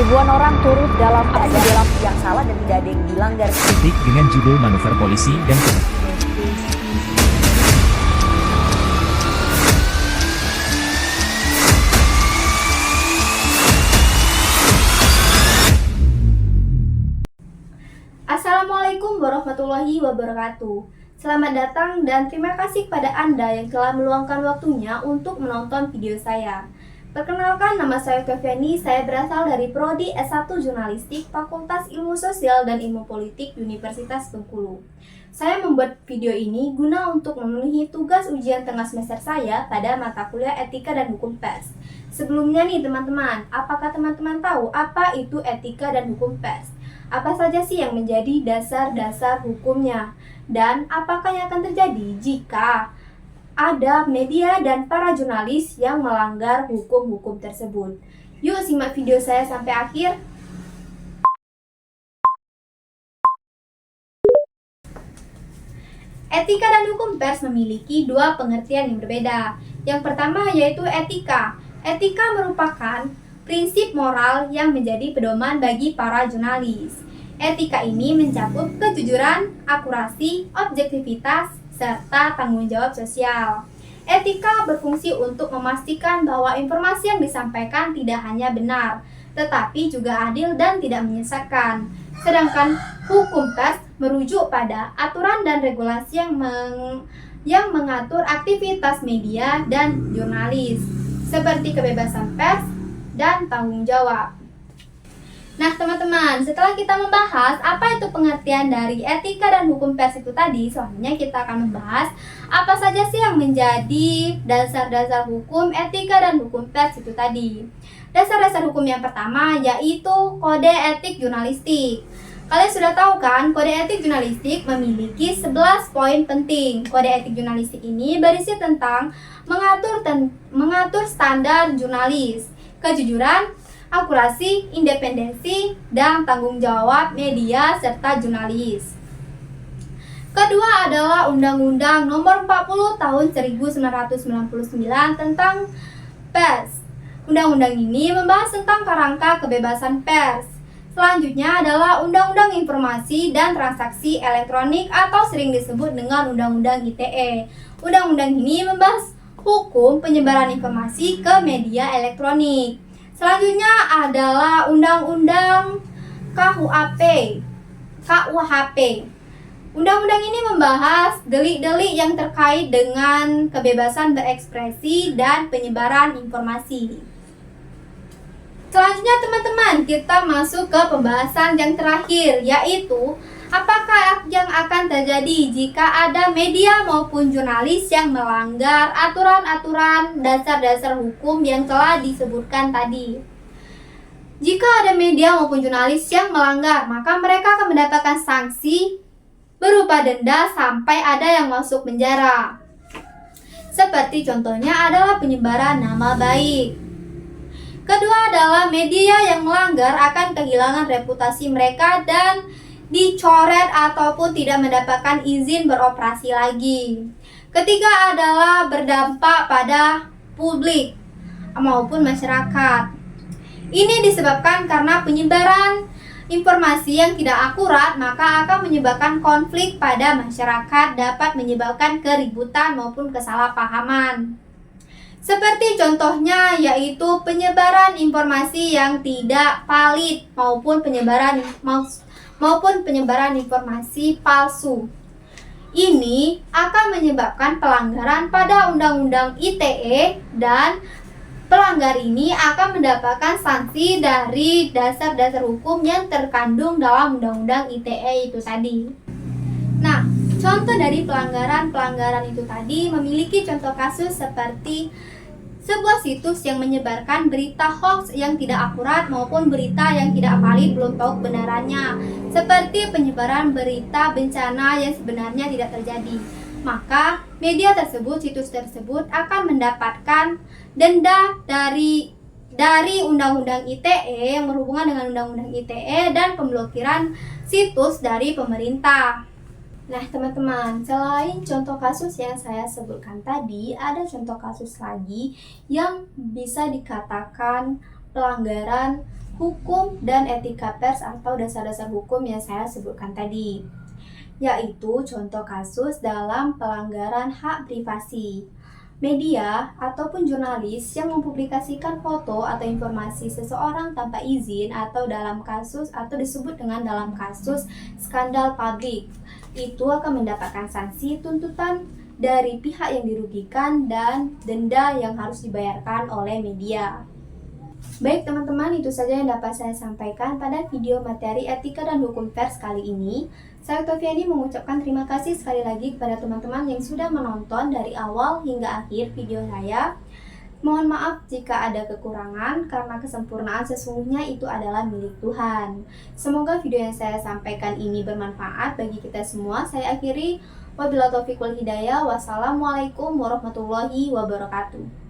Ribuan orang turut dalam aksi bela yang salah dan tidak ada yang dilanggar. Kritik dengan judul manuver polisi dan Assalamualaikum warahmatullahi wabarakatuh. Selamat datang dan terima kasih kepada Anda yang telah meluangkan waktunya untuk menonton video saya. Perkenalkan, nama saya Keviani, saya berasal dari Prodi S1 Jurnalistik Fakultas Ilmu Sosial dan Ilmu Politik Universitas Bengkulu. Saya membuat video ini guna untuk memenuhi tugas ujian tengah semester saya pada mata kuliah Etika dan Hukum Pers. Sebelumnya nih teman-teman, apakah teman-teman tahu apa itu etika dan hukum pers? Apa saja sih yang menjadi dasar-dasar hukumnya? Dan apakah yang akan terjadi jika ada media dan para jurnalis yang melanggar hukum-hukum tersebut? Yuk simak video saya sampai akhir. Etika dan hukum pers memiliki dua pengertian yang berbeda. Yang pertama yaitu etika. Etika merupakan prinsip moral yang menjadi pedoman bagi para jurnalis. Etika ini mencakup kejujuran, akurasi, objektivitas, serta tanggung jawab sosial. Etika berfungsi untuk memastikan bahwa informasi yang disampaikan tidak hanya benar, tetapi juga adil dan tidak menyesatkan. Sedangkan hukum pers merujuk pada aturan dan regulasi yang mengatur aktivitas media dan jurnalis, seperti kebebasan pers dan tanggung jawab. Nah teman-teman, setelah kita membahas apa itu pengertian dari etika dan hukum pers itu tadi, selanjutnya kita akan membahas apa saja sih yang menjadi dasar-dasar hukum, etika, dan hukum pers itu tadi. Dasar-dasar hukum yang pertama yaitu Kode Etik Jurnalistik. Kalian sudah tahu kan, Kode Etik Jurnalistik memiliki 11 poin penting. Kode Etik Jurnalistik ini berisi tentang mengatur standar jurnalis, kejujuran, akurasi, independensi, dan tanggung jawab media serta jurnalis. Kedua adalah Undang-Undang Nomor 40 Tahun 1999 tentang pers. Undang-undang ini membahas tentang kerangka kebebasan pers. Selanjutnya adalah Undang-Undang Informasi dan Transaksi Elektronik atau sering disebut dengan Undang-Undang ITE. Undang-undang ini membahas hukum penyebaran informasi ke media elektronik. Selanjutnya adalah Undang-Undang KUHP. Undang-undang ini membahas delik-delik yang terkait dengan kebebasan berekspresi dan penyebaran informasi. Selanjutnya teman-teman, kita masuk ke pembahasan yang terakhir, yaitu apakah yang akan terjadi jika ada media maupun jurnalis yang melanggar aturan-aturan dasar-dasar hukum yang telah disebutkan tadi. Jika ada media maupun jurnalis yang melanggar, maka mereka akan mendapatkan sanksi berupa denda sampai ada yang masuk penjara. Seperti contohnya adalah penyebaran nama baik. Kedua adalah media yang melanggar akan kehilangan reputasi mereka dan dicoret ataupun tidak mendapatkan izin beroperasi lagi. Ketiga adalah berdampak pada publik maupun masyarakat. Ini disebabkan karena penyebaran informasi yang tidak akurat, maka akan menyebabkan konflik pada masyarakat, dapat menyebabkan keributan maupun kesalahpahaman. Seperti contohnya yaitu penyebaran informasi yang tidak valid maupun penyebaran informasi palsu. Ini akan menyebabkan pelanggaran pada Undang-Undang ITE dan pelanggar ini akan mendapatkan sanksi dari dasar-dasar hukum yang terkandung dalam Undang-Undang ITE itu tadi. Nah, contoh dari pelanggaran itu tadi memiliki contoh kasus seperti sebuah situs yang menyebarkan berita hoax yang tidak akurat maupun berita yang tidak valid belum tahu kebenarannya, seperti penyebaran berita bencana yang sebenarnya tidak terjadi. Maka media tersebut, situs tersebut akan mendapatkan denda dari Undang-Undang ITE yang berhubungan dengan Undang-Undang ITE dan pemblokiran situs dari pemerintah. Nah teman-teman, selain contoh kasus yang saya sebutkan tadi, ada contoh kasus lagi yang bisa dikatakan pelanggaran hukum dan etika pers atau dasar-dasar hukum yang saya sebutkan tadi, yaitu contoh kasus dalam pelanggaran hak privasi. Media ataupun jurnalis yang mempublikasikan foto atau informasi seseorang tanpa izin atau dalam kasus atau disebut dengan dalam kasus skandal publik itu akan mendapatkan sanksi tuntutan dari pihak yang dirugikan dan denda yang harus dibayarkan oleh media. Baik teman-teman, itu saja yang dapat saya sampaikan pada video materi etika dan hukum pers kali ini. Saya Oktaviani mengucapkan terima kasih sekali lagi kepada teman-teman yang sudah menonton dari awal hingga akhir video saya. Mohon maaf jika ada kekurangan karena kesempurnaan sesungguhnya itu adalah milik Tuhan. Semoga video yang saya sampaikan ini bermanfaat bagi kita semua. Saya akhiri, wabillahi taufiq wal hidayah. Wassalamualaikum warahmatullahi wabarakatuh.